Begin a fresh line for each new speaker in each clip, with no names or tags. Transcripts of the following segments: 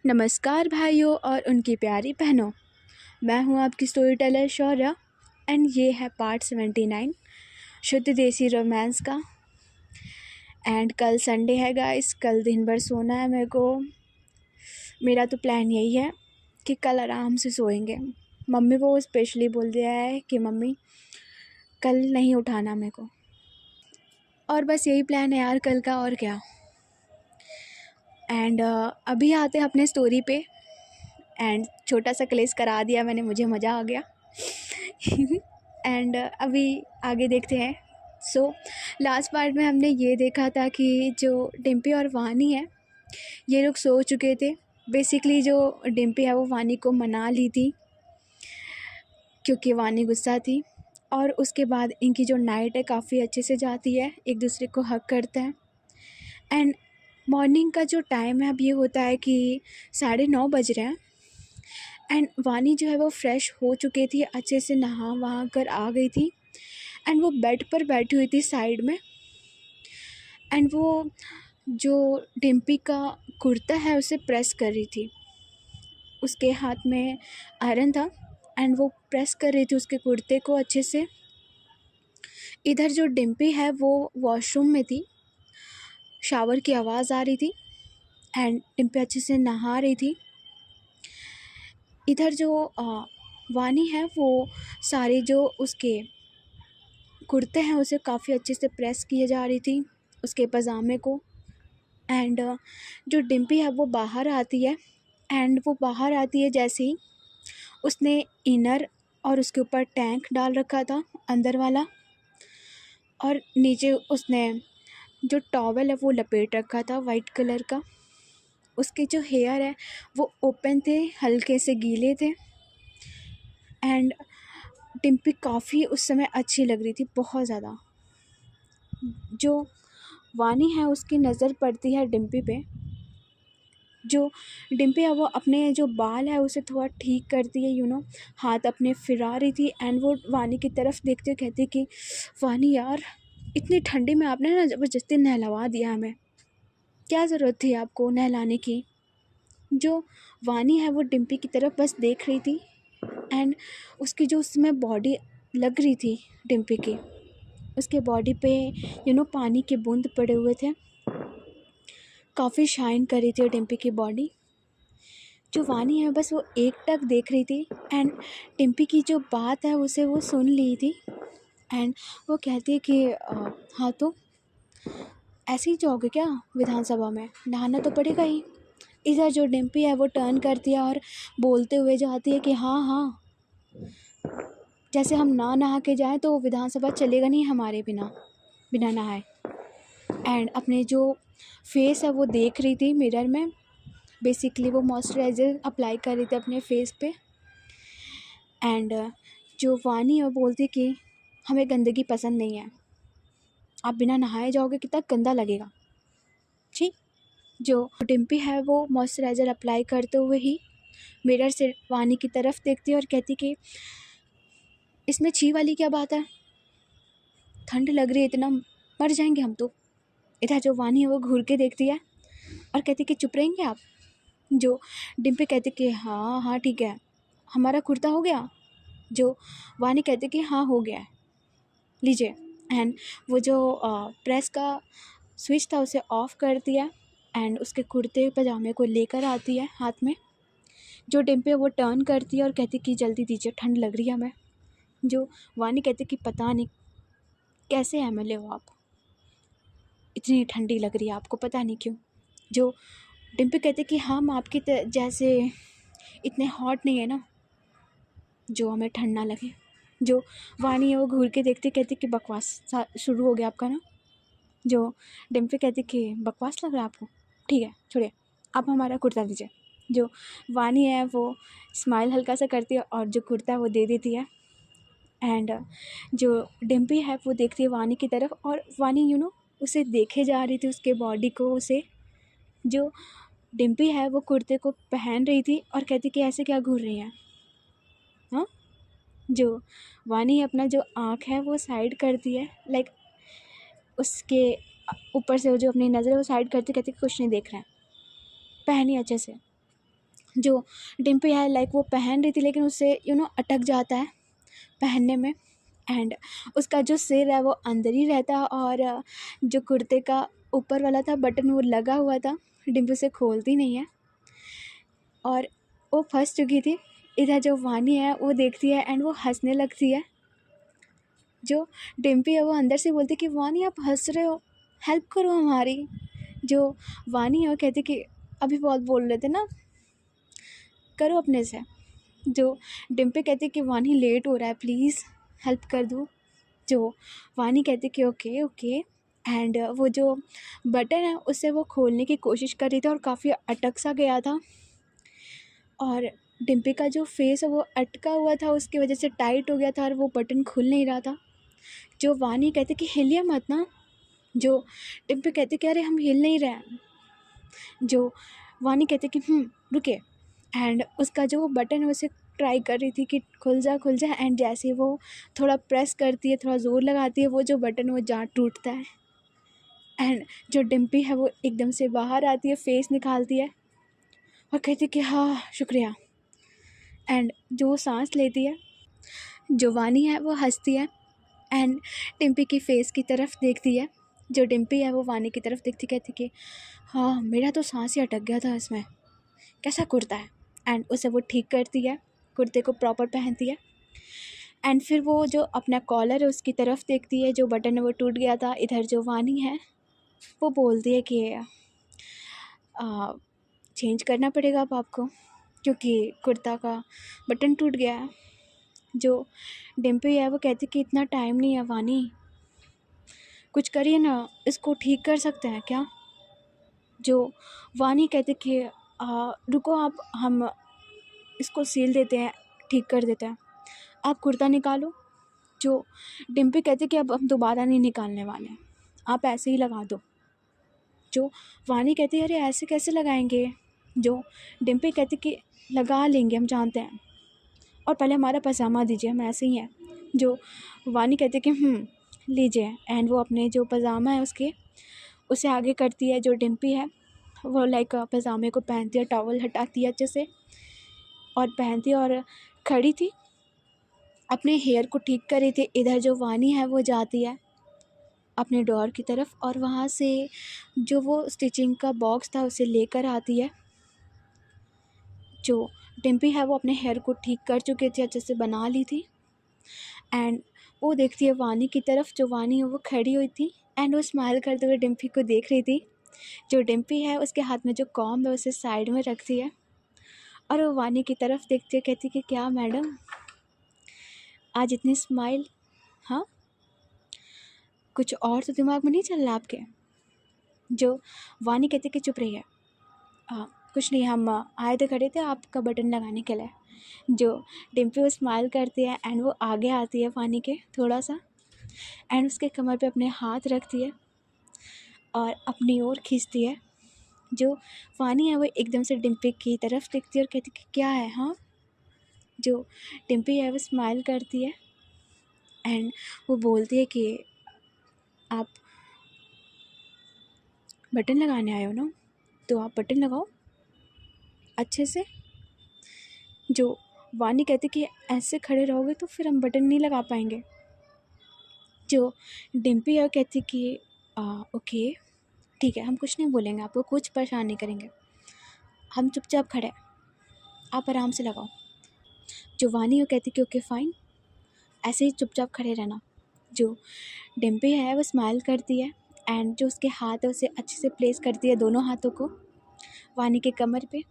नमस्कार भाइयों और उनकी प्यारी बहनों। मैं हूं आपकी स्टोरी टेलर शौर्या एंड ये है पार्ट 79 शुद्ध देसी रोमांस का। एंड कल संडे है गाइस, कल दिन भर सोना है मेरे को। मेरा तो प्लान यही है कि कल आराम से सोएंगे। मम्मी को स्पेशली बोल दिया है कि मम्मी कल नहीं उठाना मेरे को, और बस यही प्लान है यार कल का, और क्या। एंड अभी आते हैं अपने स्टोरी पे। एंड छोटा सा क्लेश करा दिया मैंने, मुझे मज़ा आ गया। एंड अभी आगे देखते हैं। सो लास्ट पार्ट में हमने ये देखा था कि जो डिम्पी और वानी है ये लोग सो चुके थे। बेसिकली जो डिम्पी है वो वानी को मना ली थी क्योंकि वानी गुस्सा थी, और उसके बाद इनकी जो नाइट है काफ़ी अच्छे से जाती है, एक दूसरे को हग करते हैं। एंड मॉर्निंग का जो टाइम है अब ये होता है कि 9:30 बज रहे हैं। एंड वानी जो है वो फ्रेश हो चुकी थी, अच्छे से नहा वहा कर आ गई थी। एंड वो बेड पर बैठी हुई थी साइड में। एंड वो जो डिम्पी का कुर्ता है उसे प्रेस कर रही थी। उसके हाथ में आयरन था एंड वो प्रेस कर रही थी उसके कुर्ते को अच्छे से। इधर जो डिम्पी है वो वॉशरूम में थी, शावर की आवाज़ आ रही थी एंड डिम्पी अच्छे से नहा रही थी। इधर जो वानी है वो सारे जो उसके कुर्ते हैं उसे काफ़ी अच्छे से प्रेस किए जा रही थी, उसके पजामे को। एंड जो डिम्पी है वो बाहर आती है। एंड वो बाहर आती है जैसे ही उसने इनर और उसके ऊपर टैंक डाल रखा था अंदर वाला, और नीचे उसने जो टॉवल है वो लपेट रखा था वाइट कलर का। उसके जो हेयर है वो ओपन थे, हल्के से गीले थे। एंड डिम्पी काफ़ी उस समय अच्छी लग रही थी, बहुत ज़्यादा। जो वानी है उसकी नज़र पड़ती है डिम्पी पे। जो डिम्पी है वो अपने जो बाल है उसे थोड़ा ठीक करती है, हाथ अपने फिरा रही थी। एंड वो वानी की तरफ देखते हुए कहती कि वानी यार, इतनी ठंडी में आपने ना ज़बरदस्ती नहलवा दिया हमें, क्या ज़रूरत थी आपको नहलाने की। जो वानी है वो डिम्पी की तरफ बस देख रही थी। एंड उसकी जो उसमें बॉडी लग रही थी डिम्पी की, उसके बॉडी पे पानी के बूंद पड़े हुए थे, काफ़ी शाइन कर रही थी डिम्पी की बॉडी। जो वानी है बस वो एकटक देख रही थी। एंड डिम्पी की जो बात है उसे वो सुन ली थी। एंड वो कहती है कि हाँ तो ऐसे ही जाओगे क्या विधानसभा में, नहाना तो पड़ेगा ही। इधर जो डिम्पी है वो टर्न करती है और बोलते हुए जाती है कि हाँ हाँ, जैसे हम ना नहा के जाएं तो विधानसभा चलेगा नहीं हमारे बिना नहाए। एंड अपने जो फेस है वो देख रही थी मिरर में। बेसिकली वो मॉइस्चराइज़र अप्लाई कर रही थी अपने फेस पे। एंड जो वानी है वो बोलती कि हमें गंदगी पसंद नहीं है, आप बिना नहाए जाओगे कितना गंदा लगेगा, ठीक। जो डिम्पी है वो मॉइस्चराइज़र अप्लाई करते हुए ही मिरर से वानी की तरफ देखती है और कहती कि इसमें छी वाली क्या बात है, ठंड लग रही है इतना, मर जाएंगे हम तो। इधर जो वानी है वो घूर के देखती है और कहती कि चुप रहेंगे आप। जो डिम्पी कहती कि हाँ हाँ ठीक है, हमारा कुर्ता हो गया। जो वानी कहती कि हाँ हो गया है, लीजिए। एंड वो जो प्रेस का स्विच था उसे ऑफ़ करती है एंड उसके कुर्ते पजामे को लेकर आती है हाथ में। जो डिम्पी वो टर्न करती है और कहती कि जल्दी दीजिए, ठंड लग रही है हमें। जो वानी कहती कि पता नहीं कैसे एमएलए हो आप, इतनी ठंडी लग रही है आपको, पता नहीं क्यों। जो डिम्पी कहती कि हम आपकी जैसे इतने हॉट नहीं है ना जो हमें ठंड ना लगे। जो वानी है वो घूर के देखती कहती कि बकवास शुरू हो गया आपका ना। जो डिम्पी कहती कि बकवास लग रहा है आपको, ठीक है छोड़िए, आप हमारा कुर्ता दीजिए। जो वानी है वो स्माइल हल्का सा करती है और जो कुर्ता है वो दे देती है। एंड जो डिम्पी है वो देखती है वानी की तरफ, और वानी उसे देखे जा रही थी, उसके बॉडी को उसे। जो डिम्पी है वो कुर्ते को पहन रही थी और कहती कि ऐसे क्या घूर रही हैं, हाँ। जो वानी अपना जो आँख है वो साइड करती है, लाइक उसके ऊपर से वो जो अपनी नज़र है वो साइड करती कहती कि कुछ नहीं देख रहे हैं, पहनी अच्छे से। जो डिम्पी है लाइक वो पहन रही थी, लेकिन उससे अटक जाता है पहनने में। एंड उसका जो सिर है वो अंदर ही रहता है, और जो कुर्ते का ऊपर वाला था बटन वो लगा हुआ था, डिम्पी उसे खोलती नहीं है और वो फंस चुकी थी। इधर जो वानी है वो देखती है एंड वो हंसने लगती है। जो डिम्पी है वो अंदर से बोलती कि वानी आप हंस रहे हो, हेल्प करो हमारी। जो वानी है वो कहती कि अभी बहुत बोल रहे थे ना, करो अपने से। जो डिम्पी कहती कि वानी लेट हो रहा है, प्लीज़ हेल्प कर दो। जो वानी कहती कि ओके ओके। एंड वो जो बटन है उससे वो खोलने की कोशिश कर रही थी और काफ़ी अटक सा गया था, और डिम्पी का जो फेस है वो अटका हुआ था, उसकी वजह से टाइट हो गया था और वो बटन खुल नहीं रहा था। जो वानी कहती कि हिलिए मत ना। जो डिम्पी कहती कि अरे हम हिल नहीं रहे हैं। जो वानी कहती कि रुके। एंड उसका जो बटन है उसे ट्राई कर रही थी कि खुल जा खुल जा, एंड जैसे वो थोड़ा प्रेस करती है, थोड़ा ज़ोर लगाती है, वो जो बटन वो जा टूटता है। एंड जो डिम्पी है वो एकदम से बाहर आती है, फेस निकालती है और कहती कि हाँ शुक्रिया। एंड जो वो सांस लेती है, जो वानी है वो हंसती है एंड डिम्पी की फेस की तरफ देखती है। जो डिम्पी है वो वानी की तरफ देखती, कहती कि हाँ मेरा तो सांस ही अटक गया था इसमें, कैसा कुर्ता है। एंड उसे वो ठीक करती है, कुर्ते को प्रॉपर पहनती है। एंड फिर वो जो अपना कॉलर है उसकी तरफ देखती है, जो बटन है वो टूट गया था। इधर जो वानी है वो बोलती है कि चेंज करना पड़ेगा अब आपको, क्योंकि कुर्ता का बटन टूट गया है। जो डिम्पी है वो कहती कि इतना टाइम नहीं है वानी, कुछ करिए ना, इसको ठीक कर सकते हैं क्या। जो वानी कहती कि रुको आप, हम इसको सील देते हैं, ठीक कर देते हैं, आप कुर्ता निकालो। जो डिम्पी कहती कि अब हम दोबारा नहीं निकालने वाले, आप ऐसे ही लगा दो। जो वानी कहती है अरे ऐसे कैसे लगाएंगे। जो डिम्पी कहती कि लगा लेंगे, हम जानते हैं, और पहले हमारा पजामा दीजिए, हम ऐसे ही हैं। जो वानी कहती कि लीजिए। एंड वो अपने जो पजामा है उसके उसे आगे करती है। जो डिम्पी है वो लाइक पजामे को पहनती है, टॉवल हटाती है अच्छे से और पहनती है, और खड़ी थी अपने हेयर को ठीक कर रही थी। इधर जो वानी है वो जाती है अपने डोर की तरफ और वहाँ से जो वो स्टिचिंग का बॉक्स था उसे लेकर आती है। जो डिम्पी है वो अपने हेयर को ठीक कर चुकी थी, अच्छे से बना ली थी। एंड वो देखती है वानी की तरफ, जो वानी है वो खड़ी हुई थी एंड वो स्माइल करते हुए डिम्पी को देख रही थी। जो डिम्पी है उसके हाथ में जो कॉम्ब है उसे साइड में रखती है और वो वानी की तरफ देखती है, कहती कि क्या मैडम आज इतनी स्माइल, हाँ कुछ और तो दिमाग में नहीं चल रहा आपके। जो वानी कहती कि चुप रही है, कुछ नहीं, हम आए थे, खड़े थे आपका बटन लगाने के लिए। जो डिम्पी वो स्माइल करती है एंड वो आगे आती है वानी के थोड़ा सा एंड उसके कमर पे अपने हाथ रखती है और अपनी ओर खींचती है। जो वानी है वो एकदम से डिम्पी की तरफ देखती है और कहती कि क्या है, हाँ। जो डिम्पी है वो स्माइल करती है एंड वो बोलती है कि आप बटन लगाने आए हो ना, तो आप बटन लगाओ अच्छे से। जो वानी कहती कि ऐसे खड़े रहोगे तो फिर हम बटन नहीं लगा पाएंगे। जो डिम्पी है कहती कि ओके ठीक है, हम कुछ नहीं बोलेंगे, आपको कुछ परेशान नहीं करेंगे, हम चुपचाप खड़े हैं, आप आराम से लगाओ। जो वानी है कहती कि ओके फ़ाइन, ऐसे ही चुपचाप खड़े रहना। जो डिम्पी है वो स्माइल करती है एंड जो उसके हाथ है उसे अच्छे से प्लेस करती है, दोनों हाथों को वानी के कमर पे।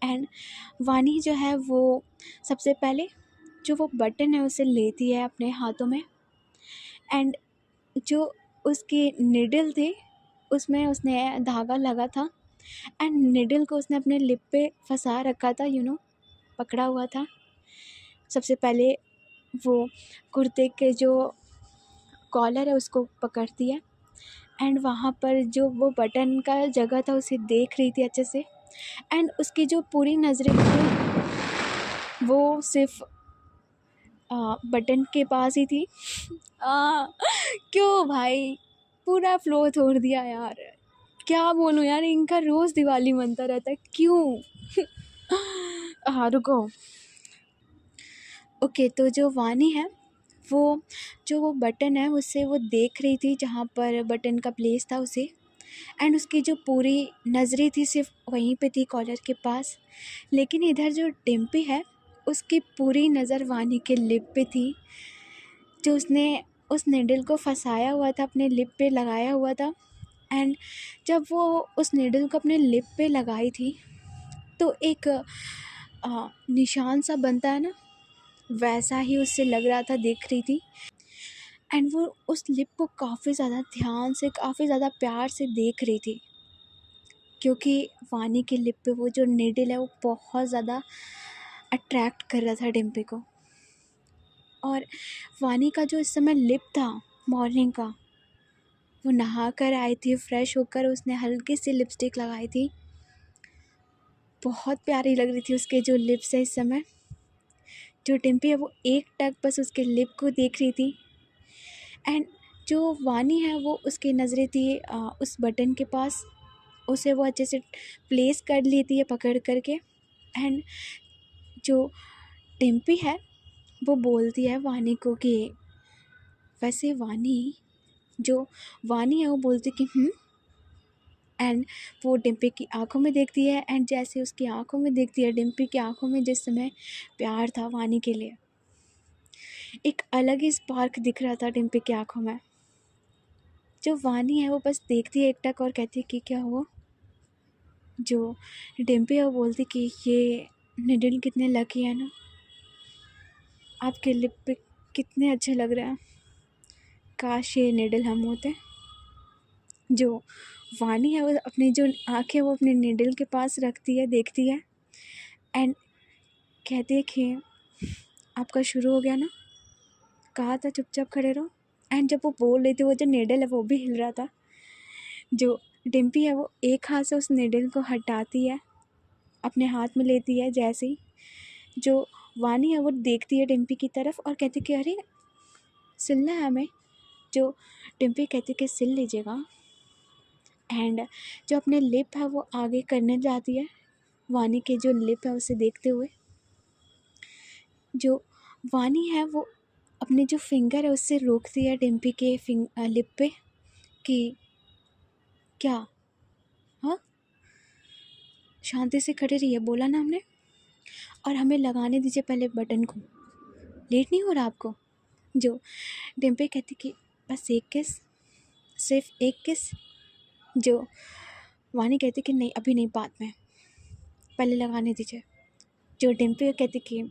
एंड वानी जो है वो सबसे पहले जो वो बटन है उसे लेती है अपने हाथों में एंड जो उसकी निडल थी उसमें उसने धागा लगा था एंड निडल को उसने अपने लिप पे फंसा रखा था, पकड़ा हुआ था। सबसे पहले वो कुर्ते के जो कॉलर है उसको पकड़ती है एंड वहाँ पर जो वो बटन का जगह था उसे देख रही थी अच्छे से एंड उसकी जो पूरी नज़रें थी वो सिर्फ बटन के पास ही थी। क्यों भाई, पूरा फ्लो तोड़ दिया यार, क्या बोलूँ यार, इनका रोज़ दिवाली मनता रहता है क्यों। हाँ रुको। ओके, तो जो वानी है वो जो वो बटन है उससे वो देख रही थी जहाँ पर बटन का प्लेस था उसे। एंड उसकी जो पूरी नज़रें थी सिर्फ वहीं पे थी, कॉलर के पास। लेकिन इधर जो डिम्पी है उसकी पूरी नज़र वानी के लिप पे थी, जो उसने उस निडल को फंसाया हुआ था, अपने लिप पे लगाया हुआ था। एंड जब वो उस निडल को अपने लिप पे लगाई थी तो एक निशान सा बनता है ना, वैसा ही उससे लग रहा था, देख रही थी। एंड वो उस लिप को काफ़ी ज़्यादा ध्यान से, काफ़ी ज़्यादा प्यार से देख रही थी, क्योंकि वानी के लिप पे वो जो निडल है वो बहुत ज़्यादा अट्रैक्ट कर रहा था डिम्पी को। और वानी का जो इस समय लिप था मॉर्निंग का, वो नहा कर आई थी, फ्रेश होकर उसने हल्की सी लिपस्टिक लगाई थी, बहुत प्यारी लग रही थी उसके जो लिप्स है इस समय। जो डिम्पी है वो एक टक बस उसके लिप को देख रही थी। एंड जो वानी है वो उसकी नज़रें थी उस बटन के पास, उसे वो अच्छे से प्लेस कर लेती है पकड़ करके। एंड जो डिम्पी है वो बोलती है वानी को कि वैसे वानी, जो वानी है वो बोलती कि एंड वो डिम्पी की आंखों में देखती है। एंड जैसे उसकी आंखों में देखती है, डिम्पी की आंखों में जिस समय प्यार था वानी के लिए, एक अलग ही स्पार्क दिख रहा था डिम्पी की आंखों में। जो वानी है वो बस देखती है एकटक और कहती है कि क्या हुआ। जो डिम्पी है वो बोलती कि ये निडल कितने लकी है ना, आपके लिप पे कितने अच्छे लग रहे हैं, काश ये निडल हम होते। जो वानी है वो अपनी जो आंखें वो अपने निडल के पास रखती है, देखती है। एंड कहती है कि आपका शुरू हो गया ना, कहा था चुपचाप खड़े रहो। एंड जब वो बोल रही थी वो जो निडल है वो भी हिल रहा था। जो डिम्पी है वो एक हाथ से उस निडल को हटाती है, अपने हाथ में लेती है जैसे ही। जो वानी है वो देखती है डिम्पी की तरफ और कहती कि अरे सिलना है हमें। जो डिम्पी कहती कि सिल लीजिएगा। एंड जो अपने लिप है वो आगे करने जाती है, वानी के जो लिप है उसे देखते हुए। जो वानी है वो अपने जो फिंगर है उससे रोकती है डिम्पी के लिप पे कि क्या, हाँ शांति से खड़े रहिए, बोला ना हमने, और हमें लगाने दीजिए पहले बटन को, लेट नहीं हो रहा आपको। जो डिम्पी कहती कि बस एक किस, सिर्फ एक किस। जो वानी कहती कि नहीं अभी नहीं, बाद में, पहले लगाने दीजिए। जो डिम्पी कहती कि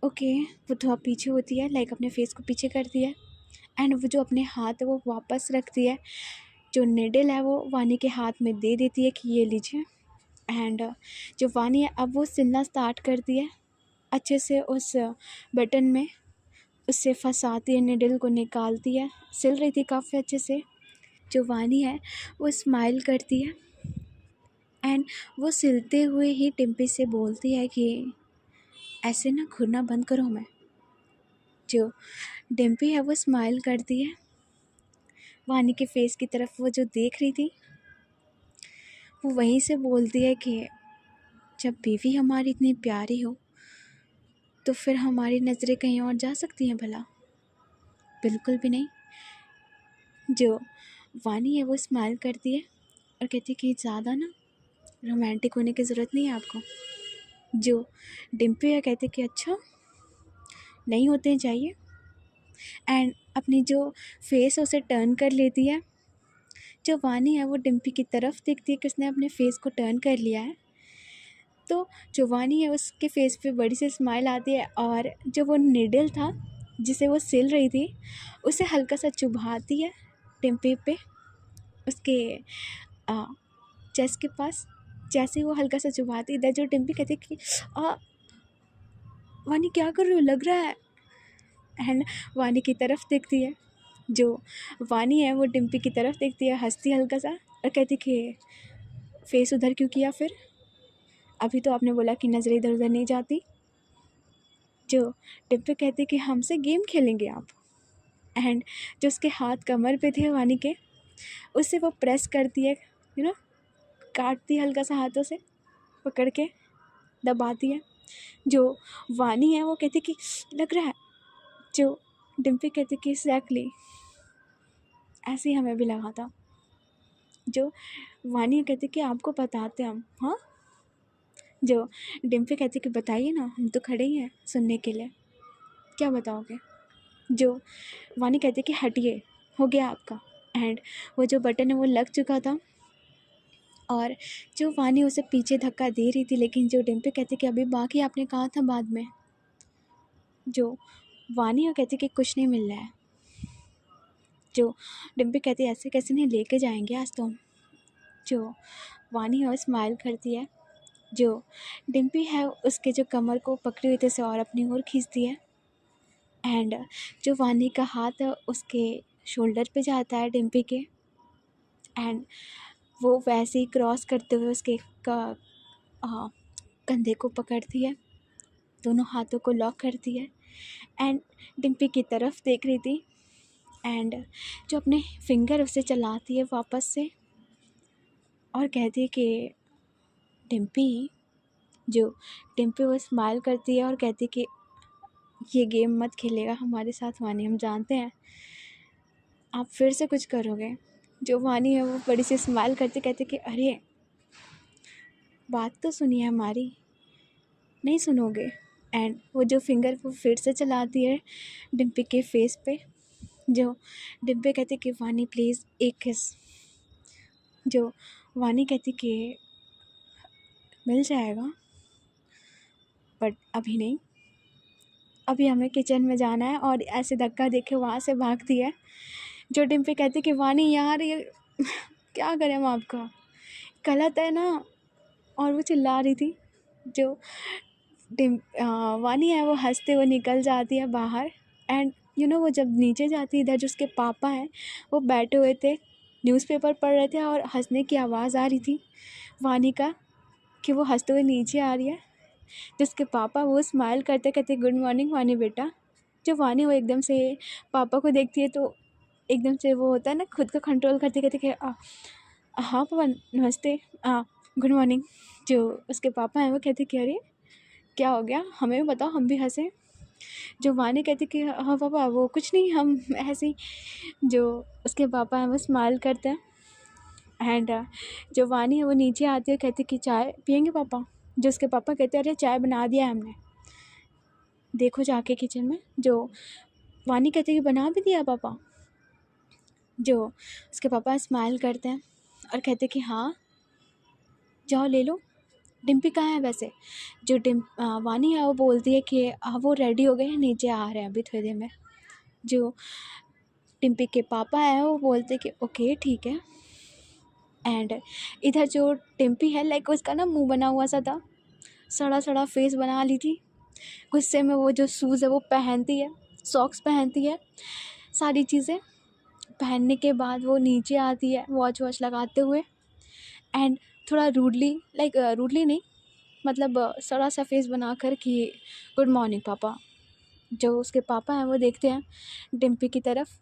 ओके। वो थोड़ा पीछे होती है, लाइक अपने फेस को पीछे करती है। एंड वो जो अपने हाथ है वो वापस रखती है, जो निडल है वो वानी के हाथ में दे देती है कि ये लीजिए। एंड जो वानी है अब वो सिलना स्टार्ट करती है, अच्छे से उस बटन में उससे फंसाती है, निडल को निकालती है, सिल रही थी काफ़ी अच्छे से। जो वानी है वो स्माइल करती है एंड वो सिलते हुए ही डिम्पी से बोलती है कि ऐसे ना घूरना बंद करो मैं। जो डिम्पी है वो स्माइल करती है वानी के फेस की तरफ, वो जो देख रही थी, वो वहीं से बोलती है कि जब बीवी हमारी इतनी प्यारी हो तो फिर हमारी नज़रें कहीं और जा सकती हैं भला, बिल्कुल भी नहीं। जो वानी है वो स्माइल करती है और कहती है कि ज़्यादा ना रोमांटिक होने की ज़रूरत नहीं है आपको। जो डिम्पी है कहती कि अच्छा नहीं होते हैं चाहिए। एंड अपनी जो फेस है उसे टर्न कर लेती है। जो वानी है वो डिम्पी की तरफ देखती है कि उसने अपने फेस को टर्न कर लिया है। तो जो वानी है उसके फेस पे बड़ी सी स्माइल आती है और जो वो निडल था जिसे वो सिल रही थी उसे हल्का सा चुभाती है डिम्पी पे, उसके चेस्ट के पास। जैसे ही वो हल्का सा चुभाती है, जो डिम्पी कहती है कि वानी क्या कर रही हो, लग रहा है। एंड वानी की तरफ देखती है। जो वानी है वो डिम्पी की तरफ देखती है, हंसती है हल्का सा और कहती कि फेस उधर क्यों किया फिर, अभी तो आपने बोला कि नज़रें इधर उधर नहीं जाती। जो डिम्पी कहती कि हमसे गेम खेलेंगे आप। एंड जो उसके हाथ कमर पे थे वानी के, उससे वो प्रेस करती है, काटती है हल्का सा हाथों से। पकड़ के दबाती है। जो वानी है वो कहती कि लग रहा है। जो डिम्पी कहती कि एग्जैक्टली ऐसे ही हमें भी लगा था। जो वानी कहती कि आपको बताते हम। हाँ, जो डिम्पी कहती कि बताइए ना, हम तो खड़े ही हैं सुनने के लिए, क्या बताओगे। जो वानी कहती कि हटिए, हो गया आपका। एंड वो जो बटन है वो लग चुका था और जो वानी उसे पीछे धक्का दे रही थी, लेकिन जो डिम्पी कहती कि अभी बाकी आपने कहा था बाद में। जो वानी कहती कि कुछ नहीं मिल रहा है। जो डिम्पी कहती ऐसे कैसे नहीं लेके जाएंगे आज तो। जो वानी और स्माइल करती है। जो डिम्पी है उसके जो कमर को पकड़ी हुई थी उसे और अपनी ओर खींचती है। एंड जो वानी का हाथ उसके शोल्डर पे जाता है डिम्पी के। एंड वो वैसे ही क्रॉस करते हुए उसके कंधे को पकड़ती है, दोनों हाथों को लॉक करती है एंड डिम्पी की तरफ देख रही थी। एंड जो अपने फिंगर उसे चलाती है वापस से और कहती है कि डिम्पी। जो डिम्पी वो स्माइल करती है और कहती कि ये गेम मत खेलेगा हमारे साथ वानी, हम जानते हैं आप फिर से कुछ करोगे। जो वानी है वो बड़ी सी स्माइल करती कहती कि अरे बात तो सुनिए हमारी, नहीं सुनोगे। एंड वो जो फिंगर वो फिर से चलाती है डिम्पी के फेस पे। जो डिम्पी कहती कि वानी प्लीज़ एक किस। जो वानी कहती कि मिल जाएगा बट अभी नहीं, अभी हमें किचन में जाना है। और ऐसे धक्का देके वहाँ से भागती है। जो डिम्पी कहती कि वानी यार ये क्या करें हम आपका, गलत है ना। और वो चिल्ला रही थी। जो वानी है वो हंसते हुए निकल जाती है बाहर। एंड वो जब नीचे जाती है, इधर जो उसके पापा हैं वो बैठे हुए थे, न्यूज़पेपर पढ़ रहे थे और हंसने की आवाज़ आ रही थी वानी का कि वो हंसते हुए नीचे आ रही है। जिसके पापा वो स्माइल करते कहते गुड मॉर्निंग वानी बेटा। जो वानी वो एकदम से पापा को देखती है तो एकदम से वो होता है ना, खुद को कंट्रोल करते कहते कि हाँ पापा नमस्ते, गुड मॉर्निंग। जो उसके पापा हैं वो कहते कि अरे क्या हो गया, हमें भी बताओ हम भी हंसे। जो वानी कहती कि हाँ पापा वो कुछ नहीं, हम ऐसे ही। जो उसके पापा हैं वो स्माइल करते हैं। एंड जो वानी है वो नीचे आती है, कहती कि चाय पियेंगे पापा। जो उसके पापा कहते हैं अरे चाय बना दिया है हमने, देखो जाके किचन में। जो वानी कहते कि बना भी दिया पापा। जो उसके पापा स्माइल करते हैं और कहते कि हाँ जाओ ले लो। डिम्पी कहाँ है वैसे। जो वानी है वो बोलती है कि वो रेडी हो गए हैं, नीचे आ रहे हैं अभी थोड़ी देर में। जो डिम्पी के पापा है वो बोलते कि ओके ठीक है। एंड इधर जो डिम्पी है लाइक उसका ना मुंह बना हुआ सा था, सड़ा सड़ा फेस बना ली थी। गुस्से में वो जो शूज़ है वो पहनती है, सॉक्स पहनती है, सारी चीज़ें पहनने के बाद वो नीचे आती है वॉच लगाते हुए। एंड थोड़ा रूडली लाइक रूडली नहीं, मतलब सड़ा सा फेस बना कर कि गुड मॉर्निंग पापा। जो उसके पापा हैं वो देखते हैं डिम्पी की तरफ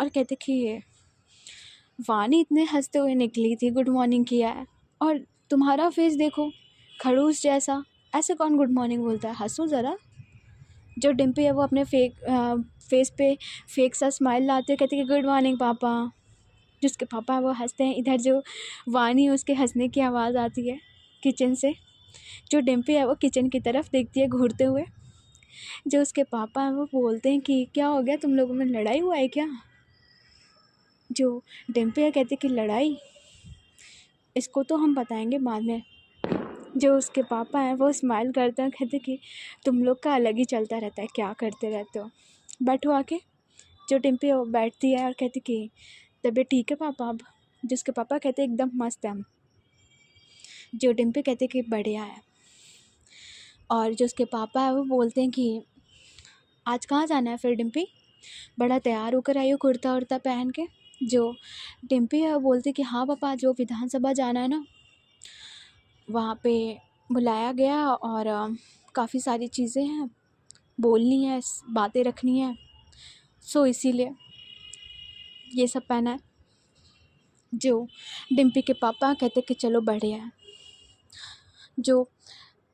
और कहते कि वानी इतने हंसते हुए निकली थी, गुड मॉर्निंग किया है, और तुम्हारा फेस देखो खड़ूस जैसा, ऐसे कौन गुड मॉर्निंग बोलता है, हंसो ज़रा। जो डिम्पी है वो अपने फेस पे फेक सा स्माइल लाते कहते कि गुड मॉर्निंग पापा। जिसके पापा है वो हंसते हैं। इधर जो वानी है उसके हंसने की आवाज़ आती है किचन से। जो डिम्पी है वो किचन की तरफ देखती है घूरते हुए। जो उसके पापा हैं वो बोलते हैं कि क्या हो गया, तुम लोगों में लड़ाई हुआ है क्या। जो डिम्पी है कहती कि लड़ाई, इसको तो हम बताएंगे बाद में। जो उसके पापा हैं वो स्माइल करते हैं, कहते कि तुम लोग का अलग ही चलता रहता है, क्या करते रहते हो, बैठो आके। जो डिम्पी वो बैठती है और कहती कि तबीयत ठीक है पापा अब। जिसके पापा कहते एकदम मस्त है हम। जो डिम्पी कहते कि बढ़िया है। और जो उसके पापा है वो बोलते हैं कि आज कहाँ जाना है फिर डिम्पी, बड़ा तैयार होकर आई हो कुर्ता उर्ता पहन के। जो डिम्पी है वो बोलती कि हाँ पापा, जो विधानसभा जाना है ना, वहाँ पे बुलाया गया और काफ़ी सारी चीज़ें हैं, बोलनी है, बातें रखनी है, सो इसीलिए ये सब पहना है। जो डिम्पी के पापा कहते कि चलो बढ़िया है। जो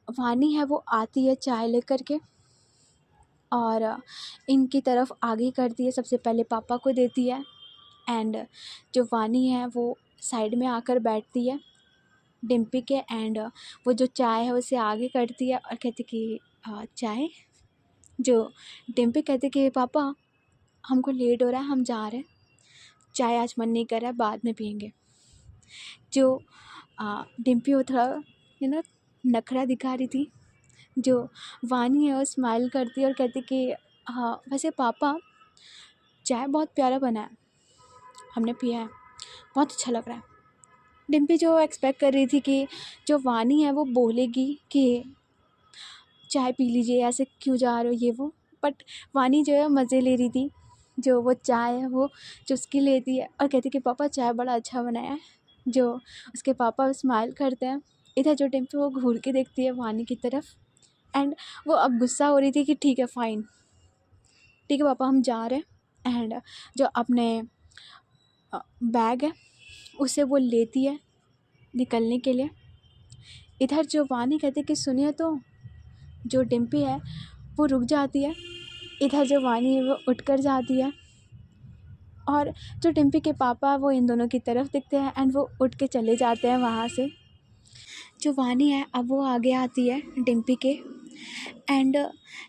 वानी है वो आती है चाय लेकर के और इनकी तरफ आगे करती है, सबसे पहले पापा को देती है। एंड जो वानी है वो साइड में आकर बैठती है डिम्पी के, एंड वो जो चाय है उसे आगे करती है और कहती कि चाय। जो डिम्पी कहती कि पापा हमको लेट हो रहा है, हम जा रहे हैं, चाय आज मन नहीं कर रहा है, बाद में पियेंगे। जो डिम्पी वो थोड़ा नखरा दिखा रही थी। जो वानी है वो स्माइल करती है और कहती कि हाँ वैसे पापा चाय बहुत प्यारा बना है, हमने पिया है, बहुत अच्छा लग रहा है। डिम्पी जो एक्सपेक्ट कर रही थी कि जो वानी है वो बोलेगी कि चाय पी लीजिए, ऐसे क्यों जा रहे हो ये वो, बट वानी जो है मज़े ले रही थी। जो वो चाय है वो चुस्की लेती है और कहती कि पापा चाय बड़ा अच्छा बनाया है। जो उसके पापा स्माइल करते हैं। इधर जो डिम्पी वो घूर के देखती है वानी की तरफ, एंड वो अब गुस्सा हो रही थी कि ठीक है फ़ाइन, ठीक है पापा हम जा रहे हैं। एंड जो अपने बैग है उसे वो लेती है निकलने के लिए। इधर जो वानी कहती कि सुनिए तो, जो डिम्पी है वो रुक जाती है। इधर जो वानी है वो उठकर जाती है और जो डिम्पी के पापा वो इन दोनों की तरफ दिखते हैं एंड वो उठ के चले जाते हैं वहाँ से। जो वानी है अब वो आगे आती है डिम्पी के, एंड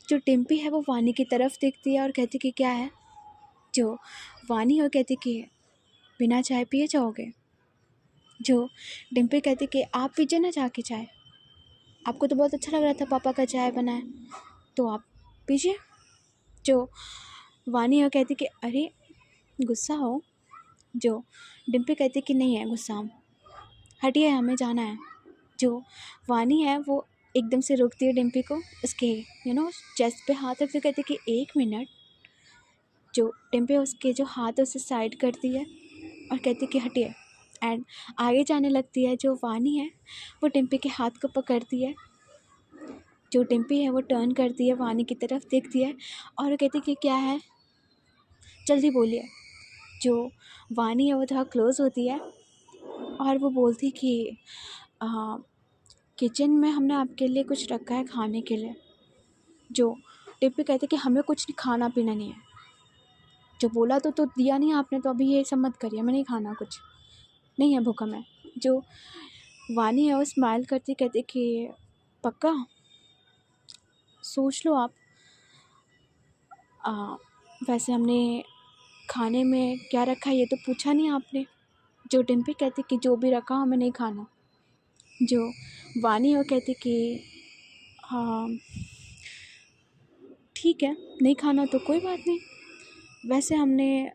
जो डिम्पी है वो वानी की तरफ देखती है और कहती कि क्या है। जो वानी है वो कहती कि बिना चाय पिए जाओगे। जो डिम्पी कहती कि आप पीजिए ना जाके चाय, आपको तो बहुत अच्छा लग रहा था पापा का चाय बनाए, तो आप पीजिए। जो वानी है कहती कि अरे गुस्सा हो। जो डिम्पी कहती कि नहीं है गुस्सा, हम हटिए हमें जाना है। जो वानी है वो एकदम से रोकती है डिम्पी को, उसके चेस्ट पे हाथ रखते कहती कि 1 मिनट। जो डिम्पी उसके जो हाथ है उसे साइड करती है और कहती कि हटिए, एंड आगे जाने लगती है। जो वानी है वो डिम्पी के हाथ को पकड़ती है। जो डिम्पी है वो टर्न करती है वानी की तरफ देखती है और कहती कि क्या है, जल्दी बोलिए। जो वानी है वो थोड़ा क्लोज़ होती है और वो बोलती कि किचन में हमने आपके लिए कुछ रखा है खाने के लिए। जो डिम्पी कहती कि हमें कुछ खाना पीना नहीं है। जो बोला तो दिया नहीं आपने, तो अभी ये सब मत करिए, हमें नहीं खाना, कुछ नहीं है, भूखा मैं। जो वानी है वो स्माइल करती कहती कि पक्का, सोच लो आप। वैसे हमने खाने में क्या रखा है ये तो पूछा नहीं आपने। जो डिम्पी कहती कि जो भी रखा हमें नहीं खाना। जो वानी है वो कहती कि हाँ ठीक है, नहीं खाना तो कोई बात नहीं, वैसे हमने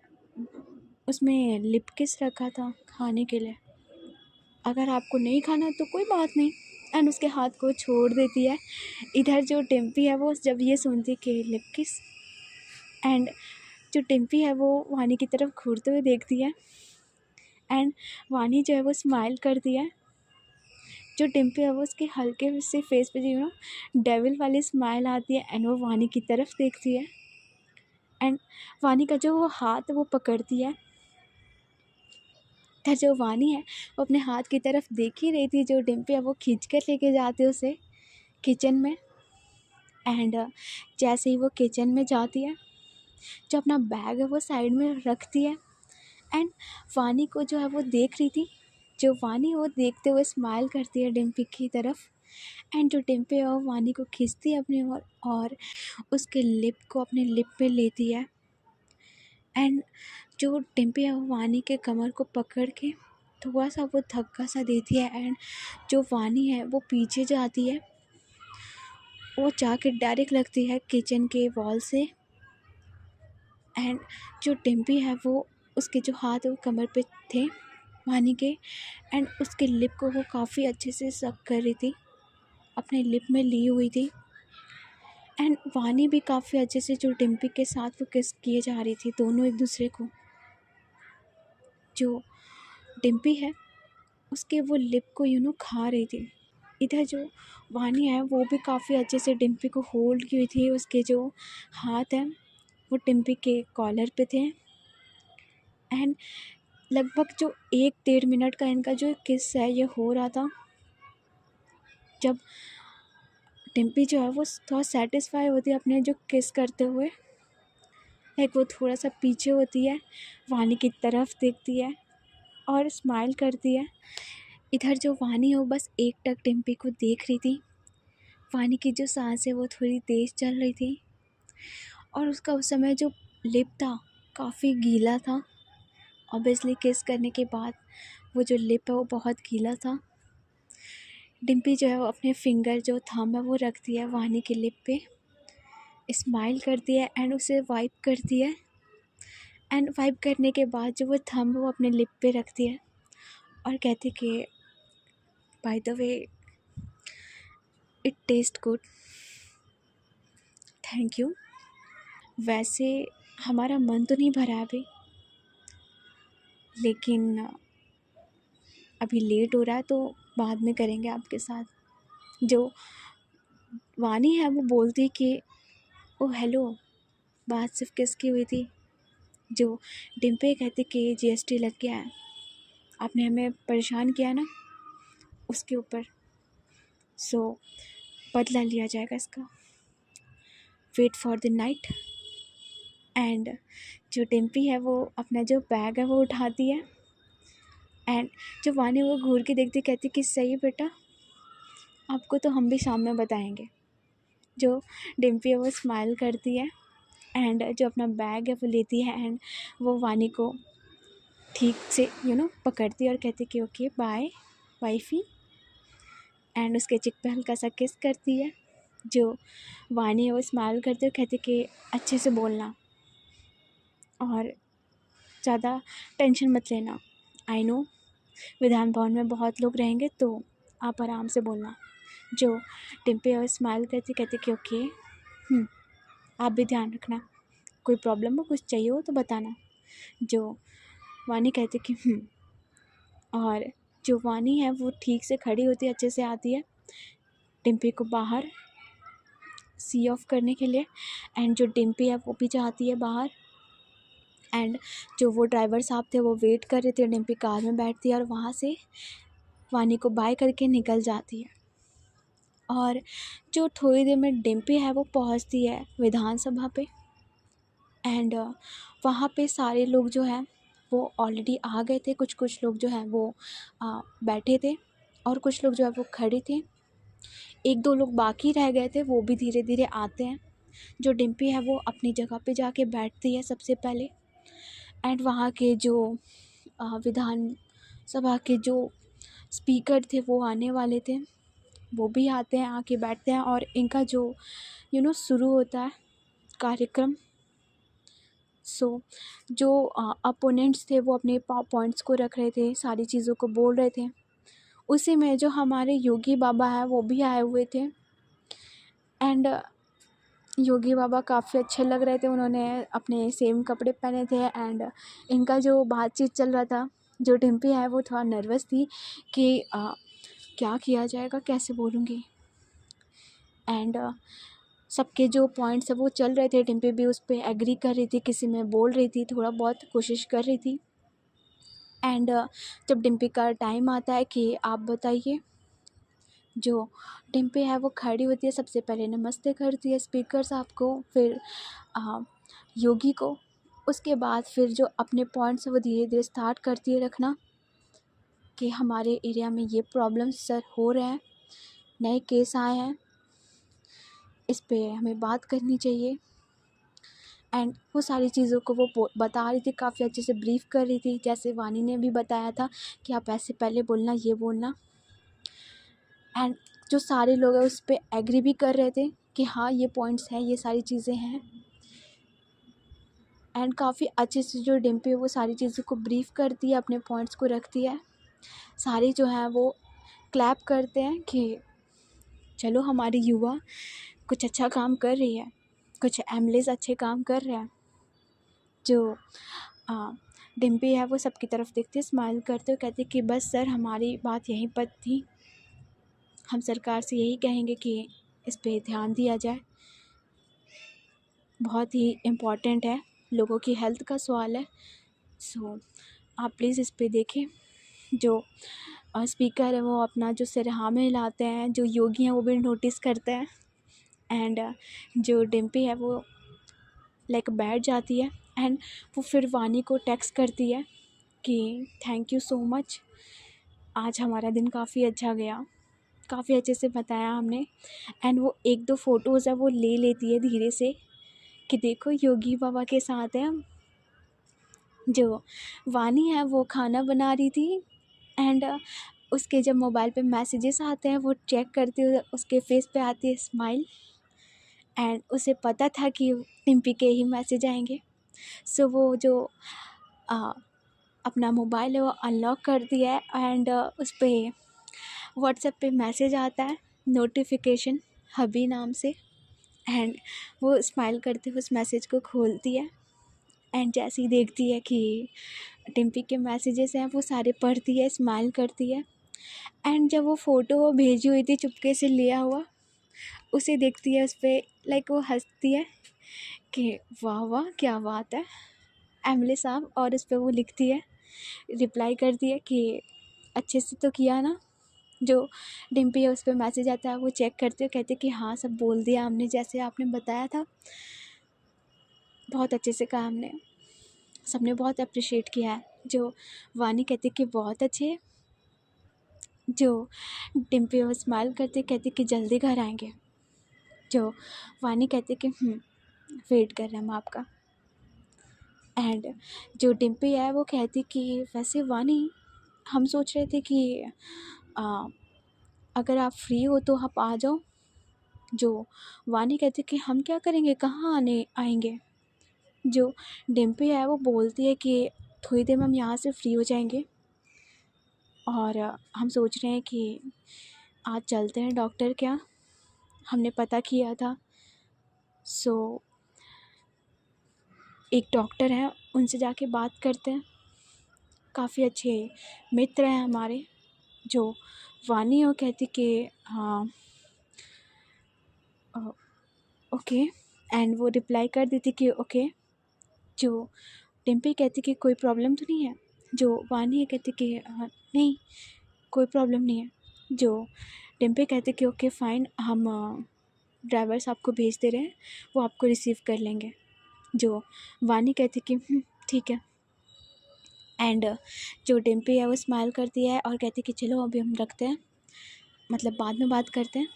उसमें लिप किस रखा था खाने के लिए, अगर आपको नहीं खाना तो कोई बात नहीं। एंड उसके हाथ को छोड़ देती है। इधर जो डिम्पी है वो जब ये सुनती कि लिप किस, एंड जो डिम्पी है वो वानी की तरफ घूरते हुए देखती है, एंड वानी जो है वो स्माइल करती है। जो डिम्पी है वो उसके हल्के से फेस पे जो डेविल वाली स्माइल आती है, एंड वो वानी की तरफ देखती है, एंड वानी का जो वो हाथ वो पकड़ती है। इधर जो वानी है वो अपने हाथ की तरफ देख ही रही थी। जो डिम्पी है वो खींच कर लेके जाती है उसे किचन में, एंड जैसे ही वो किचन में जाती है जो अपना बैग है वो साइड में रखती है, एंड वानी को जो है वो देख रही थी। जो वानी वो देखते हुए स्माइल करती है डिम्पी की तरफ, एंड जो डिम्पी है वो वानी को खींचती है अपनी ओर और उसके लिप को अपने लिप पे लेती है, एंड जो डिम्पी है वो वानी के कमर को पकड़ के थोड़ा सा वो धक्का सा देती है, एंड जो वानी है वो पीछे जाती है, वो जाके डायरेक्ट लगती है किचन के वॉल से, एंड जो डिम्पी है वो उसके जो हाथ वो कमर पे थे वानी के, एंड उसके लिप को वो काफ़ी अच्छे से सक कर रही थी, अपने लिप में ली हुई थी, एंड वानी भी काफ़ी अच्छे से जो डिम्पी के साथ वो किस किए जा रही थी, दोनों एक दूसरे को। जो डिम्पी है उसके वो लिप को खा रही थी। इधर जो वानी है वो भी काफ़ी अच्छे से डिम्पी को होल्ड की हुई थी, उसके जो हाथ हैं वो डिम्पी के कॉलर पे थे, एंड लगभग जो 1-1.5 मिनट का इनका जो किस है ये हो रहा था। जब डिम्पी जो है वो थोड़ा सेटिस्फाई होती है अपने जो किस करते हुए, लाइक वो थोड़ा सा पीछे होती है, वानी की तरफ देखती है और स्माइल करती है। इधर जो वानी है वो बस एकटक डिम्पी को देख रही थी। वानी की जो सांस है वो थोड़ी तेज़ चल रही थी और उसका उस समय जो लिप था काफ़ी गीला था। ऑब्वियसली किस करने के बाद वो जो लिप है वो बहुत गीला था। डिम्पी जो है वो अपने फिंगर जो थंब है वो रखती है वानी के लिप पे, स्माइल करती है एंड उसे वाइप करती है। एंड वाइप करने के बाद जो वो थंब वो अपने लिप पे रखती है और कहती कि by the way it taste good, thank you. वैसे हमारा मन तो नहीं भरा है अभी, लेकिन अभी लेट हो रहा है तो बाद में करेंगे आपके साथ। जो वानी है वो बोलती कि ओ हेलो, बात सिर्फ किसकी हुई थी। जो डिम्पी कहती कि जीएसटी लग गया है, आपने हमें परेशान किया ना, उसके ऊपर सो बदला लिया जाएगा इसका, wait for the night. And जो डिम्पी है वो अपना जो बैग है वो उठाती है एंड जो वानी वो घूर के देखती, कहती कि सही बेटा, आपको तो हम भी शाम में बताएंगे। जो डिम्पी है वो स्माइल करती है एंड जो अपना बैग है वो लेती है एंड वो वानी को ठीक से पकड़ती है और कहती कि ओके बाय वाइफी, एंड उसके चिक पे हल्का सा किस करती है। जो वानी है वो स्माइल करती है और कहती कि अच्छे से बोलना और ज़्यादा टेंशन मत लेना, आई नो विधान भवन में बहुत लोग रहेंगे तो आप आराम से बोलना। जो डिम्पी और स्माइल करती कहती कि ओके, आप भी ध्यान रखना, कोई प्रॉब्लम हो कुछ चाहिए हो तो बताना। जो वानी कहती कि और जो वानी है वो ठीक से खड़ी होती है, अच्छे से आती है डिम्पी को बाहर सी ऑफ करने के लिए। एंड जो डिम्पी है वो भी जाती है बाहर एंड जो वो ड्राइवर साहब थे वो वेट कर रहे थे। डिम्पी कार में बैठती है और वहाँ से वानी को बाय करके निकल जाती है। और जो थोड़ी देर में डिम्पी है वो पहुँचती है विधानसभा पे एंड वहाँ पे सारे लोग जो हैं वो ऑलरेडी आ गए थे। कुछ कुछ लोग जो हैं वो बैठे थे और कुछ लोग जो है वो खड़े थे। एक दो लोग बाकी रह गए थे, वो भी धीरे धीरे आते हैं। जो डिम्पी है वो अपनी जगह पे जाके बैठती है सबसे पहले एंड वहाँ के जो विधान सभा के जो स्पीकर थे वो आने वाले थे, वो भी आते हैं, आके बैठते हैं और इनका जो शुरू होता है कार्यक्रम। सो जो अपोनेंट्स थे वो अपने पॉइंट्स को रख रहे थे, सारी चीज़ों को बोल रहे थे। उसी में जो हमारे योगी बाबा है वो भी आए हुए थे एंड योगी बाबा काफ़ी अच्छे लग रहे थे, उन्होंने अपने सेम कपड़े पहने थे एंड इनका जो बातचीत चल रहा था। जो डिम्पी है वो थोड़ा नर्वस थी कि क्या किया जाएगा, कैसे बोलूँगी। एंड सबके जो पॉइंट्स है वो चल रहे थे, डिम्पी भी उस पर एग्री कर रही थी, किसी में बोल रही थी, थोड़ा बहुत कोशिश कर रही थी। एंड जब डिम्पी का टाइम आता है कि आप बताइए, जो डिम्पी है वो खड़ी होती है, सबसे पहले नमस्ते करती है स्पीकर साहब को, फिर योगी को, उसके बाद फिर जो अपने पॉइंट्स है वो धीरे धीरे स्टार्ट करती है रखना कि हमारे एरिया में ये प्रॉब्लम्स सर हो रहे हैं, नए केस आए हैं, इस पे हमें बात करनी चाहिए। एंड वो सारी चीज़ों को वो बता रही थी, काफ़ी अच्छे से ब्रीफ कर रही थी, जैसे वानी ने भी बताया था कि आप ऐसे पहले बोलना, ये बोलना। एंड जो सारे लोग हैं उस पर एग्री भी कर रहे थे कि हाँ ये पॉइंट्स हैं, ये सारी चीज़ें हैं। एंड काफ़ी अच्छे से जो डिम्पी है वो सारी चीज़ों को ब्रीफ करती है, अपने पॉइंट्स को रखती है। सारे जो हैं वो क्लैप करते हैं कि चलो हमारी युवा कुछ अच्छा काम कर रही है, कुछ एमएलएज अच्छे काम कर रहे हैं। जो डिम्पी है वो सबकी तरफ देखती है, स्माइल करते हुए कहती कि बस सर हमारी बात यहीं पर थी, हम सरकार से यही कहेंगे कि इस पे ध्यान दिया जाए, बहुत ही इम्पॉर्टेंट है, लोगों की हेल्थ का सवाल है। सो आप प्लीज़ इस पे देखें। जो स्पीकर है वो अपना जो सिर हाँ में हिलाते हैं, जो योगी हैं वो भी नोटिस करते हैं। एंड जो डिम्पी है वो लाइक बैठ जाती है एंड वो फिर वानी को टेक्स्ट करती है कि थैंक यू सो मच, आज हमारा दिन काफ़ी अच्छा गया, काफ़ी अच्छे से बताया हमने। एंड वो एक दो फ़ोटोज़ है वो ले लेती है धीरे से कि देखो योगी बाबा के साथ है हम। जो वानी है वो खाना बना रही थी एंड उसके जब मोबाइल पे मैसेजेस आते हैं वो चेक करती है, उसके फेस पे आती है स्माइल एंड उसे पता था कि टिम्पी के ही मैसेज आएंगे। सो वो जो आ, अपना मोबाइल है वो अनलॉक करती है एंड उस पर व्हाट्सएप पे मैसेज आता है, नोटिफिकेशन हबी नाम से। एंड वो स्माइल करते हुए उस मैसेज को खोलती है एंड जैसे ही देखती है कि टिम्पी के मैसेजेस हैं वो सारे पढ़ती है, स्माइल करती है। एंड जब वो फ़ोटो वो भेजी हुई थी चुपके से लिया हुआ, उसे देखती है, उस पर लाइक वो हंसती है कि वाह वाह क्या बात है एमिली साहब, और उस पर वो लिखती है, रिप्लाई करती है कि अच्छे से तो किया ना। जो डिम्पी है उस पर मैसेज आता है वो चेक करते हो, कहते कि हाँ सब बोल दिया हमने जैसे आपने बताया था, बहुत अच्छे से कहा हमने, सबने बहुत अप्रिशिएट किया है। जो वानी कहती कि बहुत अच्छे। जो डिम्पी वो स्माइल करते कहती कि जल्दी घर आएंगे। जो वानी कहती कि वेट कर रहे हैं हम आपका। एंड जो डिम्पी है वो कहती कि वैसे वानी हम सोच रहे थे कि आ, अगर आप फ्री हो तो आप आ जाओ। जो वानी कहती कि हम क्या करेंगे, कहाँ आने आएंगे। जो डिम्पी है वो बोलती है कि थोड़ी देर में हम यहाँ से फ्री हो जाएंगे और हम सोच रहे हैं कि आज चलते हैं डॉक्टर क्या, हमने पता किया था। सो एक डॉक्टर हैं उनसे जाके बात करते हैं, काफ़ी अच्छे मित्र हैं हमारे। जो वानी हो कहती कि हाँ ओके एंड वो रिप्लाई कर देती कि ओके। जो डिम्पी कहती कि कोई प्रॉब्लम तो नहीं है। जो वानी कहती कि नहीं कोई प्रॉब्लम नहीं है। जो डिम्पी कहती कि ओके फ़ाइन, हम ड्राइवर साहब को भेज दे रहे हैं, वो आपको रिसीव कर लेंगे। जो वानी कहती कि ठीक है। एंड जो डिम्पी है वो स्माइल करती है और कहती कि चलो अभी हम रखते हैं, मतलब बाद में बात करते हैं।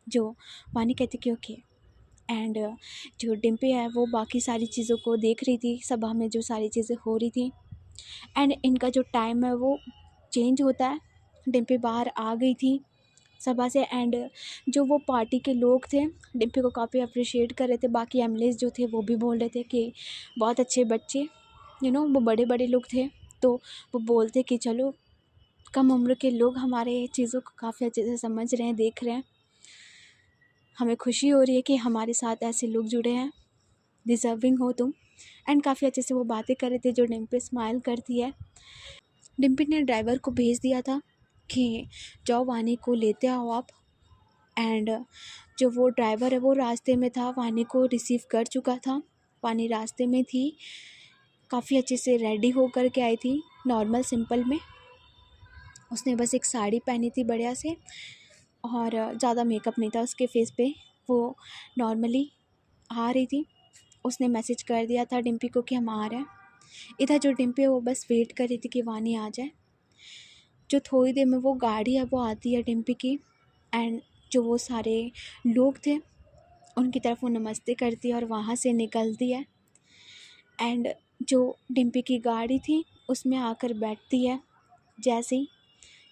जो वानी कहती कि ओके। एंड जो डिम्पी है वो बाकी सारी चीज़ों को देख रही थी, सभा में जो सारी चीज़ें हो रही थी। एंड इनका जो टाइम है वो चेंज होता है। डिम्पी बाहर आ गई थी सभा से एंड जो वो पार्टी के लोग थे डिम्पी को काफ़ी अप्रिशिएट कर रहे थे। बाकी एमएलएज जो थे वो भी बोल रहे थे कि बहुत अच्छे बच्चे, वो बड़े बड़े लोग थे, तो वो बोलते कि चलो कम उम्र के लोग हमारे चीज़ों को काफ़ी अच्छे से समझ रहे हैं, देख रहे हैं, हमें खुशी हो रही है कि हमारे साथ ऐसे लोग जुड़े हैं, डिज़र्विंग हो तुम। एंड काफ़ी अच्छे से वो बातें कर रहे थे। जो डिम्पी स्माइल करती है। डिम्पी ने ड्राइवर को भेज दिया था कि जाओ वानी को लेते आओ आप। एंड जो वो ड्राइवर है वो रास्ते में था, वानी को रिसीव कर चुका था। वानी रास्ते में थी, काफ़ी अच्छे से रेडी होकर के आई थी, नॉर्मल सिंपल में। उसने बस एक साड़ी पहनी थी बढ़िया से और ज़्यादा मेकअप नहीं था उसके फेस पे, वो नॉर्मली आ रही थी। उसने मैसेज कर दिया था डिम्पी को कि हम आ रहे हैं। इधर जो डिम्पी है वो बस वेट कर रही थी कि वानी आ जाए। जो थोड़ी देर में वो गाड़ी है वो आती है डिम्पी की। एंड जो वो सारे लोग थे उनकी तरफ वो नमस्ते करती है और वहाँ से निकलती है। एंड जो डिम्पी की गाड़ी थी उसमें आकर बैठती है। जैसे ही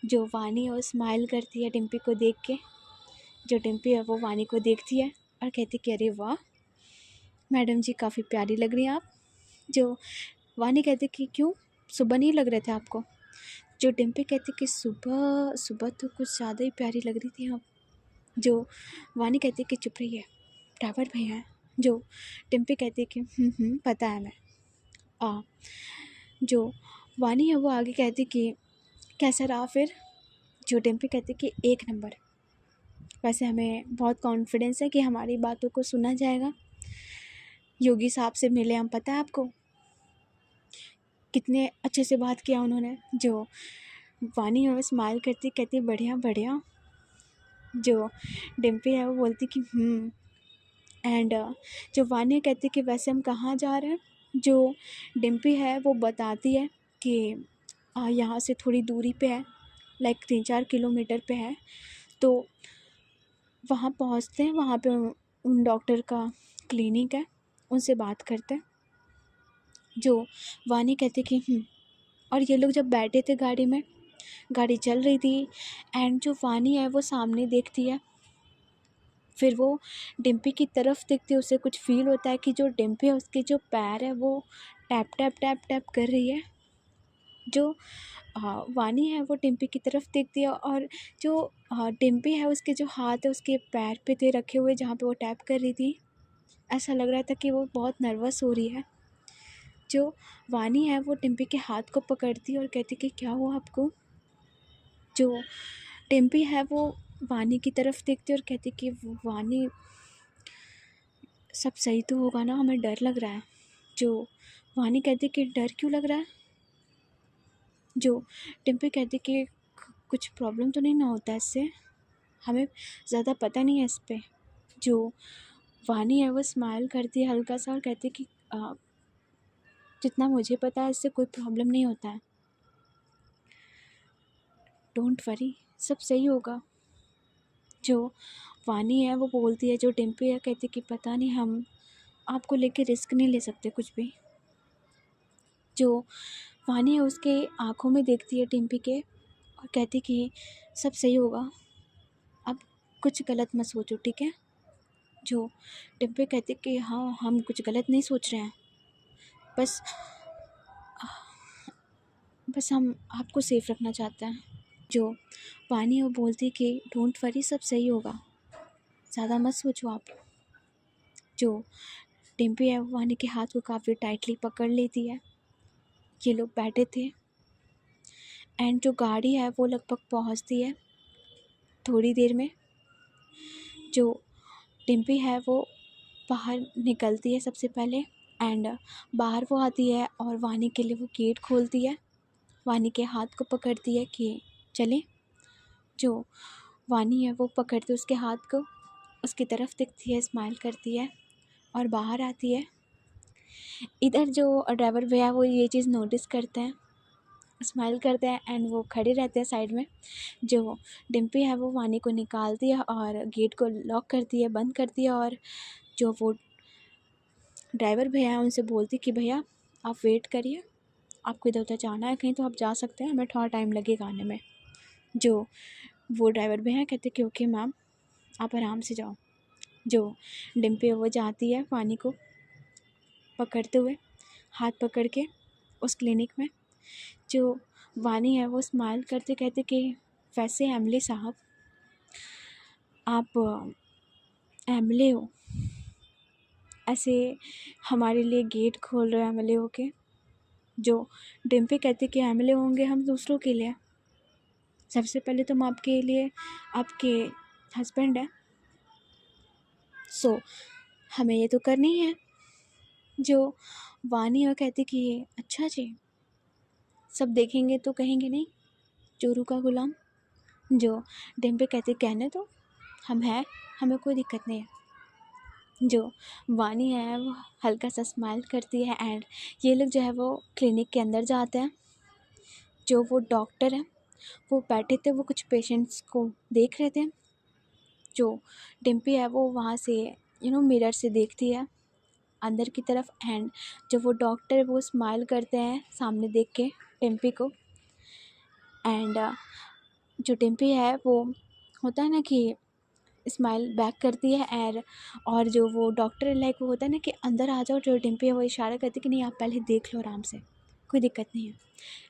जो वानी है वो स्माइल करती है डिम्पी को देख के। जो डिम्पी है वो वानी को देखती है और कहती कि अरे वाह मैडम जी, काफ़ी प्यारी लग रही हैं आप। जो वानी कहती कि क्यों, सुबह नहीं लग रहे थे आपको। जो डिम्पी कहती कि सुबह सुबह तो कुछ ज़्यादा ही प्यारी लग रही थी आप। जो वानी कहती कि चुप रहिए, ड्राइवर भैया हैं। जो डिम्पी कहती कि पता है मैं। जो वानी है वो आगे कहती कि कैसा रहा फिर। जो डिम्पी कहती कि एक नंबर, वैसे हमें बहुत कॉन्फिडेंस है कि हमारी बातों को सुना जाएगा। योगी साहब से मिले हम, पता है आपको कितने अच्छे से बात किया उन्होंने। जो वानी है वो स्माइल करती कहती बढ़िया बढ़िया। जो डिम्पी है वो बोलती कि एंड जो वानी कहती कि वैसे हम कहाँ जा रहे हैं। जो डिम्पी है वो बताती है कि यहाँ से थोड़ी दूरी पे है, लाइक 3-4 किलोमीटर पे है। तो वहाँ पहुँचते हैं, वहाँ पे उन डॉक्टर का क्लिनिक है, उनसे बात करते हैं। जो वानी कहती कि और ये लोग जब बैठे थे गाड़ी में, गाड़ी चल रही थी एंड जो वानी है वो सामने देखती है, फिर वो डिम्पी की तरफ देखती है। उसे कुछ फील होता है कि जो डिम्पी है उसके जो पैर है वो टैप टैप टैप टैप कर रही है। जो वानी है वो डिम्पी की तरफ देखती है और जो डिम्पी है उसके जो हाथ है उसके पैर पे थे रखे हुए जहाँ पे वो टैप कर रही थी। ऐसा लग रहा था कि वो बहुत नर्वस हो रही है। जो वानी है वो डिम्पी के हाथ को पकड़ती और कहती कि क्या हुआ आपको। जो डिम्पी है वो वानी की तरफ देखती और कहती कि वानी सब सही तो होगा ना, हमें डर लग रहा है। जो वानी कहती कि डर क्यों लग रहा है। जो डिम्पी कहती कि कुछ प्रॉब्लम तो नहीं ना होता है इससे, हमें ज़्यादा पता नहीं है इस पर। जो वानी है वो स्माइल करती है हल्का सा और कहती कि जितना मुझे पता है इससे कोई प्रॉब्लम नहीं होता है, डोंट वरी सब सही होगा। जो वानी है वो बोलती है, जो डिम्पी है कहती कि पता नहीं, हम आपको लेके रिस्क नहीं ले सकते कुछ भी। जो वानी है उसके आँखों में देखती है डिम्पी के और कहती कि सब सही होगा, अब कुछ गलत मत सोचो, ठीक है। जो डिम्पी कहती कि हाँ हम कुछ गलत नहीं सोच रहे हैं, बस बस हम आपको सेफ रखना चाहते हैं। जो वानी है वो बोलती कि डोंट वरी सब सही होगा, ज़्यादा मत सोचो आप। जो डिम्पी है वो वानी के हाथ को काफ़ी टाइटली पकड़ लेती है। ये लोग बैठे थे एंड जो गाड़ी है वो लगभग पहुंचती है थोड़ी देर में। जो डिम्पी है वो बाहर निकलती है सबसे पहले एंड बाहर वो आती है और वानी के लिए वो गेट खोलती है, वानी के हाथ को पकड़ती है कि चले। जो वानी है वो पकड़ती उसके हाथ को, उसकी तरफ दिखती है, स्माइल करती है और बाहर आती है। इधर जो ड्राइवर भैया वो ये चीज़ नोटिस करते हैं, स्माइल करते हैं एंड वो खड़े रहते हैं साइड में। जो डिम्पी है वो वानी को निकालती है और गेट को लॉक करती है, बंद करती है। और जो वो ड्राइवर भैया है उनसे बोलती कि भैया आप वेट करिए, आपको इधर उधर जाना है कहीं तो आप जा सकते हैं, हमें थोड़ा टाइम लगेगा आने में। जो वो ड्राइवर भैया कहते कि ओके मैम आप आराम से जाओ। जो डिम्पी वो जाती है वानी को पकड़ते हुए, हाथ पकड़ के उस क्लिनिक में। जो वानी है वो स्माइल करते कहते कि वैसे एमले साहब आप एमले हो, ऐसे हमारे लिए गेट खोल रहे हो एमले हो के। जो डिम्पी कहती कि एमले होंगे हम दूसरों के लिए, सबसे पहले तुम आपके लिए आपके हस्बैंड है, सो हमें ये तो करनी ही है। जो वानी है कहती कि अच्छा जी, सब देखेंगे तो कहेंगे नहीं चोरू का गुलाम। जो डिम्पी कहती कहने तो हम हैं, हमें कोई दिक्कत नहीं है। जो वानी है वो हल्का सा स्माइल करती है एंड ये लोग जो है वो क्लिनिक के अंदर जाते हैं। जो वो डॉक्टर हैं वो बैठे थे, वो कुछ पेशेंट्स को देख रहे थे। जो डिम्पी है वो वहाँ से मिरर से देखती है अंदर की तरफ एंड जब वो डॉक्टर वो स्माइल करते हैं सामने देख के डिम्पी को। एंड जो डिम्पी है वो होता है ना कि स्माइल बैक करती है और जो वो डॉक्टर लाइक वो होता है ना कि अंदर आ जाओ, जो डिम्पी है वो इशारा करती है कि नहीं आप पहले देख लो आराम से, कोई दिक्कत नहीं है।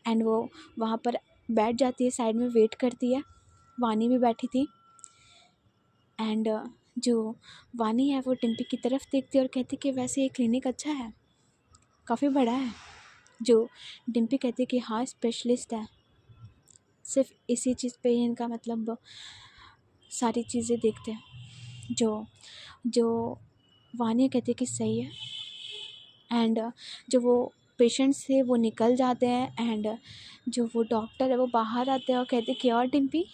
एंड वो वहाँ पर बैठ जाती है, साइड में वेट करती है। वानी भी बैठी थी एंड जो वानी है वो डिम्पी की तरफ देखती है और कहती कि वैसे ये क्लिनिक अच्छा है, काफ़ी बड़ा है। जो डिम्पी कहती कि हाँ स्पेशलिस्ट है, सिर्फ इसी चीज़ पे ही इनका मतलब सारी चीज़ें देखते हैं। जो वानी कहती कि सही है एंड जो वो पेशेंट से वो निकल जाते हैं एंड जो वो डॉक्टर है वो बाहर आते हैं और कहते हैं, क्या और टिम्पी,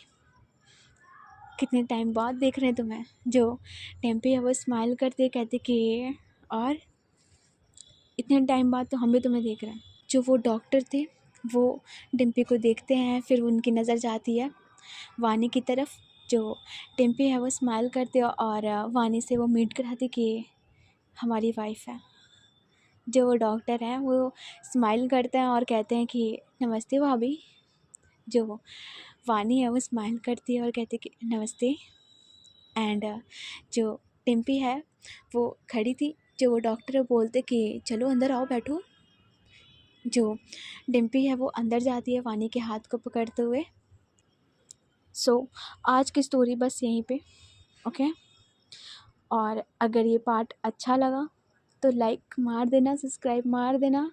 कितने टाइम बाद देख रहे हैं तुम्हें। जो टिम्पी है वो स्माइल करते कहते कि और इतने टाइम बाद तो हम भी तुम्हें देख रहे हैं। जो वो डॉक्टर थे वो डिम्पी को देखते हैं, फिर उनकी नज़र जाती है वानी की तरफ। जो टिम्पी है वो स्माइल करते और वानी से वो मीट कराती कि हमारी वाइफ है। जो वो डॉक्टर हैं वो स्माइल करते हैं और कहते हैं कि नमस्ते भाभी। जो वानी है वो स्माइल करती है और कहती है कि नमस्ते। एंड जो टिम्पी है वो खड़ी थी। जो वो डॉक्टर बोलते कि चलो अंदर आओ, बैठो। जो डिम्पी है वो अंदर जाती है वानी के हाथ को पकड़ते हुए। सो आज की स्टोरी बस यहीं पे, ओके। और अगर ये पार्ट अच्छा लगा तो लाइक मार देना, सब्सक्राइब मार देना।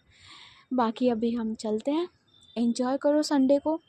बाकी अभी हम चलते हैं, एंजॉय करो संडे को।